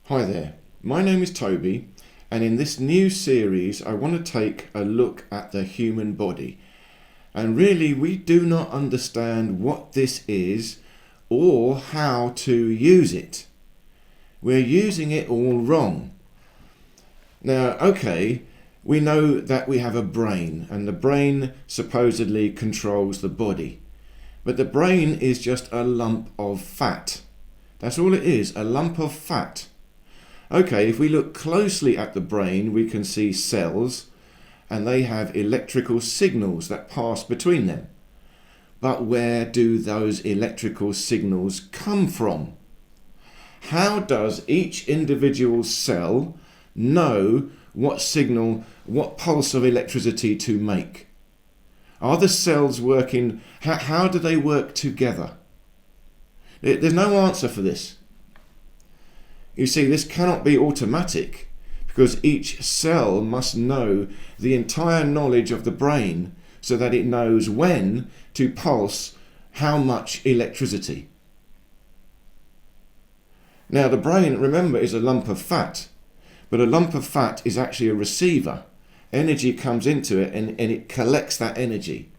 Hi there, my name is Toby, and in this new series I want to take a look at the human body. And really we do not understand what this is or how to use it. We're using it all wrong. Now, okay, we know that we have a brain, and the brain supposedly controls the body. But the brain is just a lump of fat. That's all it is, a lump of fat. Okay, if we look closely at the brain, we can see cells, and they have electrical signals that pass between them. But where do those electrical signals come from? How does each individual cell know what signal, what pulse of electricity to make? Are the cells working? How do they work together? There's no answer for this. You see, this cannot be automatic because each cell must know the entire knowledge of the brain so that it knows when to pulse how much electricity. Now, the brain, remember, is a lump of fat, but a lump of fat is actually a receiver. Energy comes into it and it collects that energy.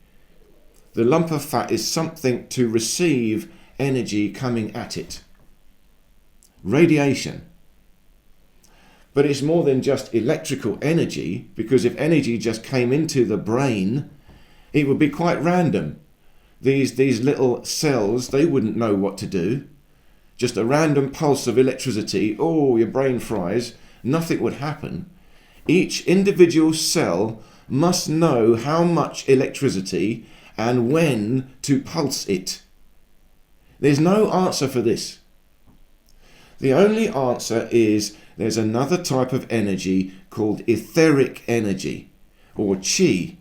The lump of fat is something to receive energy coming at it. Radiation. But it's more than just electrical energy, because if energy just came into the brain, it would be quite random. These little cells, they wouldn't know what to do. Just a random pulse of electricity, oh, your brain fries, nothing would happen. Each individual cell must know how much electricity and when to pulse it. There's no answer for this. The only answer is there's another type of energy called etheric energy, or chi.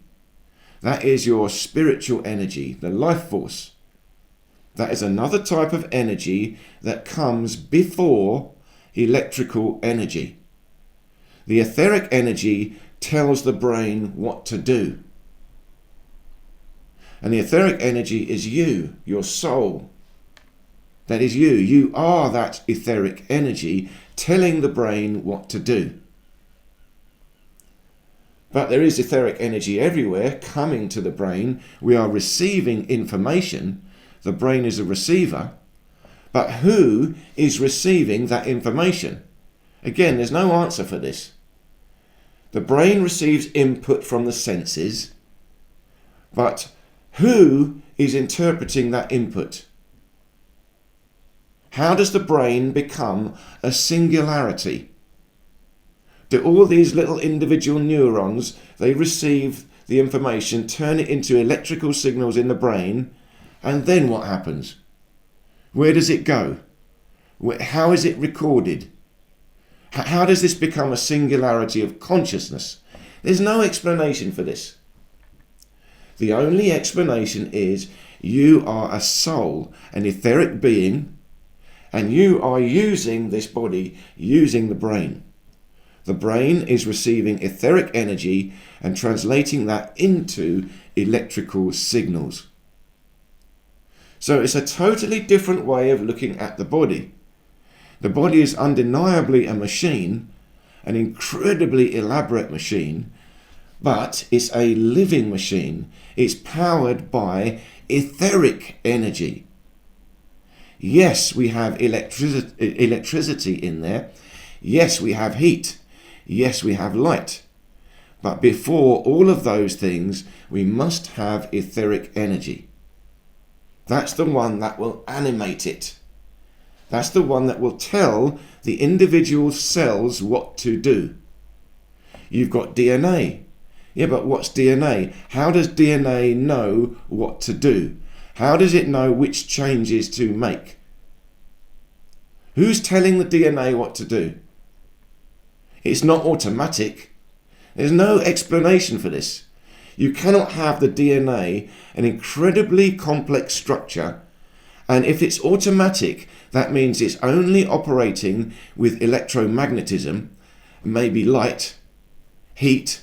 That is your spiritual energy, the life force. That is another type of energy that comes before electrical energy. The etheric energy tells the brain what to do. And the etheric energy is you, your soul. That is you. You are that etheric energy telling the brain what to do. But there is etheric energy everywhere coming to the brain. We are receiving information. The brain is a receiver. But who is receiving that information? Again, there's no answer for this. The brain receives input from the senses. But who is interpreting that input? How does the brain become a singularity? Do all these little individual neurons, they receive the information, turn it into electrical signals in the brain, and then what happens? Where does it go? How is it recorded? How does this become a singularity of consciousness? There's no explanation for this. The only explanation is you are a soul, an etheric being, and you are using this body, using the brain. The brain is receiving etheric energy and translating that into electrical signals. So it's a totally different way of looking at the body. The body is undeniably a machine, an incredibly elaborate machine, but it's a living machine. It's powered by etheric energy. Yes, we have electricity in there. Yes, we have heat. Yes, we have light. But before all of those things, we must have etheric energy. That's the one that will animate it. That's the one that will tell the individual cells what to do. You've got DNA. Yeah, but what's DNA? How does DNA know what to do? How does it know which changes to make? Who's telling the DNA what to do? It's not automatic. There's no explanation for this. You cannot have the DNA, an incredibly complex structure, and if it's automatic, that means it's only operating with electromagnetism, maybe light, heat.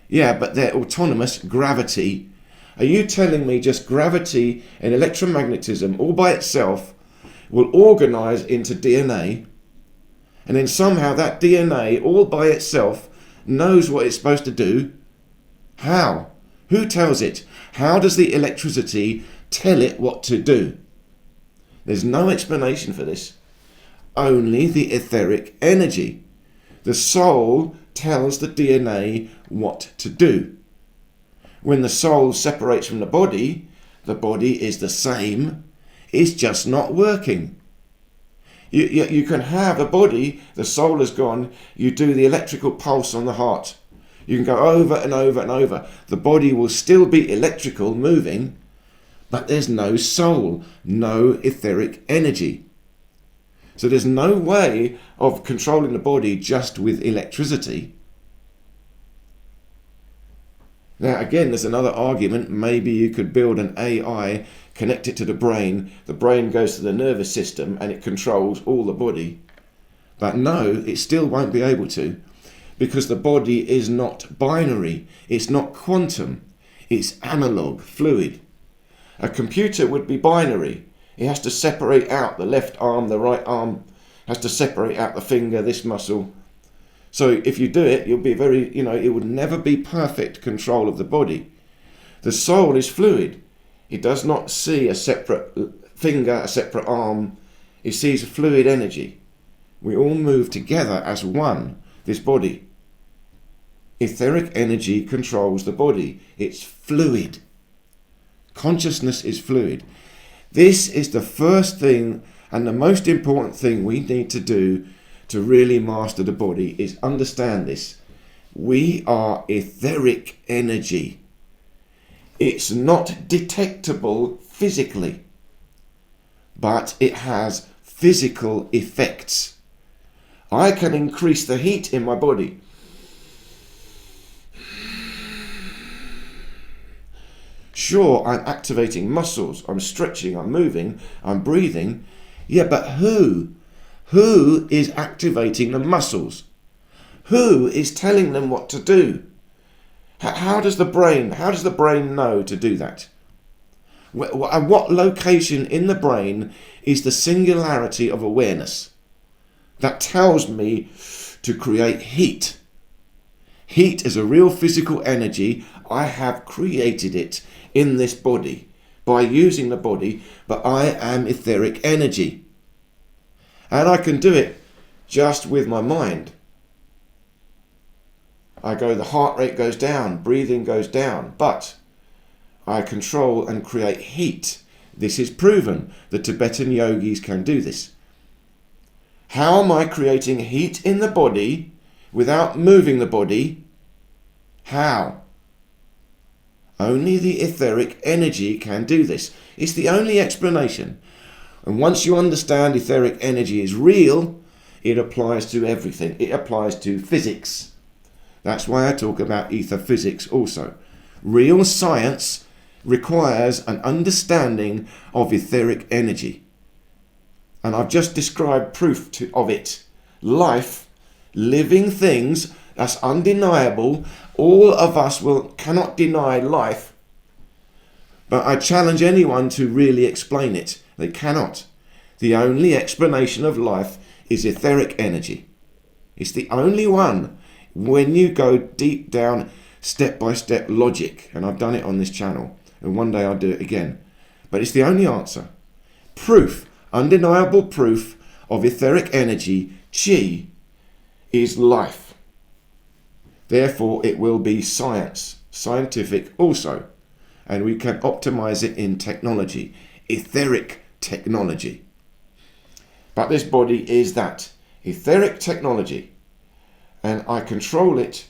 Yeah, but they're autonomous, gravity. Are you telling me just gravity and electromagnetism all by itself will organize into DNA And then somehow that DNA all by itself knows what it's supposed to do. How? Who tells it? How does the electricity tell it what to do? There's no explanation for this. Only the etheric energy. The soul tells the DNA what to do. When the soul separates from the body is the same. It's just not working. You can have a body, the soul has gone, you do the electrical pulse on the heart. You can go over and over and over. The body will still be electrical, moving, but there's no soul, no etheric energy. So there's no way of controlling the body just with electricity. Now again, there's another argument. Maybe you could build an AI, connect it to the brain goes to the nervous system and it controls all the body. But no, it still won't be able to, because the body is not binary, it's not quantum, it's analog, fluid. A computer would be binary. It has to separate out the left arm, the right arm, has to separate out the finger, this muscle. So if you do it, you'll be it would never be perfect control of the body. The soul is fluid. It does not see a separate finger, a separate arm. It sees fluid energy. We all move together as one, this body. Etheric energy controls the body. It's fluid. Consciousness is fluid. This is the first thing and the most important thing we need to do to really master the body, is understand this. We are etheric energy. It's not detectable physically, but it has physical effects. I can increase the heat in my body. Sure, I'm activating muscles, I'm stretching, I'm moving, I'm breathing. Yeah, but who? Who is activating the muscles? Who is telling them what to do? How does the brain know to do that? At what location in the brain is the singularity of awareness that tells me to create heat? Heat is a real physical energy. I have created it in this body by using the body, but I am etheric energy. And I can do it just with my mind. The heart rate goes down, breathing goes down, but I control and create heat. This is proven. The Tibetan yogis can do this. How am I creating heat in the body without moving the body? How? Only the etheric energy can do this. It's the only explanation. And once you understand etheric energy is real, it applies to everything. It applies to physics. That's why I talk about ether physics also. Real science requires an understanding of etheric energy. And I've just described proof of it. Life, living things, that's undeniable. All of us cannot deny life. But I challenge anyone to really explain it. They cannot. The only explanation of life is etheric energy. It's the only one. When you go deep down, step-by-step logic, and I've done it on this channel, and one day I'll do it again. But it's the only answer. Proof, undeniable proof of etheric energy, chi, is life. Therefore, it will be science, scientific also. And we can optimize it in technology, etheric technology. But this body is that etheric technology. And I control it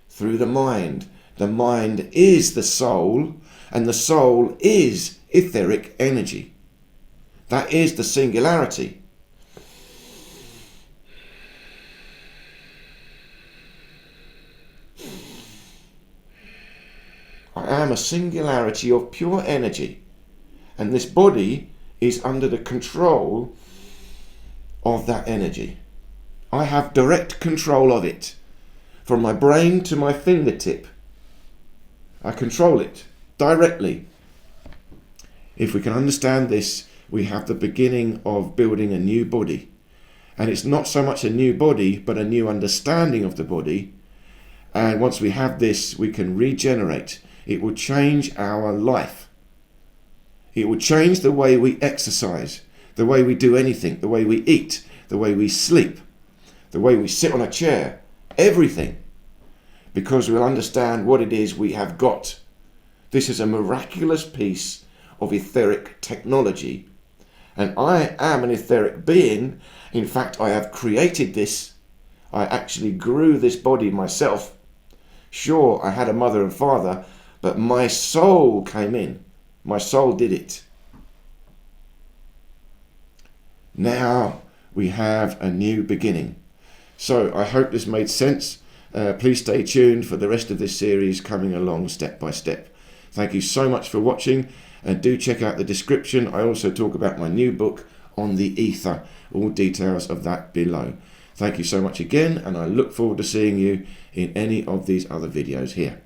through the mind. The mind is the soul, and the soul is etheric energy. That is the singularity. I am a singularity of pure energy, and this body is under the control of that energy. I have direct control of it, from my brain to my fingertip. I control it directly. If we can understand this, we have the beginning of building a new body. And it's not so much a new body, but a new understanding of the body. And once we have this, we can regenerate. It will change our life. It will change the way we exercise, the way we do anything, the way we eat, the way we sleep, the way we sit on a chair, everything. Because we'll understand what it is we have got. This is a miraculous piece of etheric technology. And I am an etheric being. In fact, I have created this. I actually grew this body myself. Sure, I had a mother and father, but my soul came in. My soul did it. Now we have a new beginning. So I hope this made sense. Please stay tuned for the rest of this series coming along step by step. Thank you so much for watching, and do check out the description. I also talk about my new book on the ether, all details of that below. Thank you so much again, and I look forward to seeing you in any of these other videos here.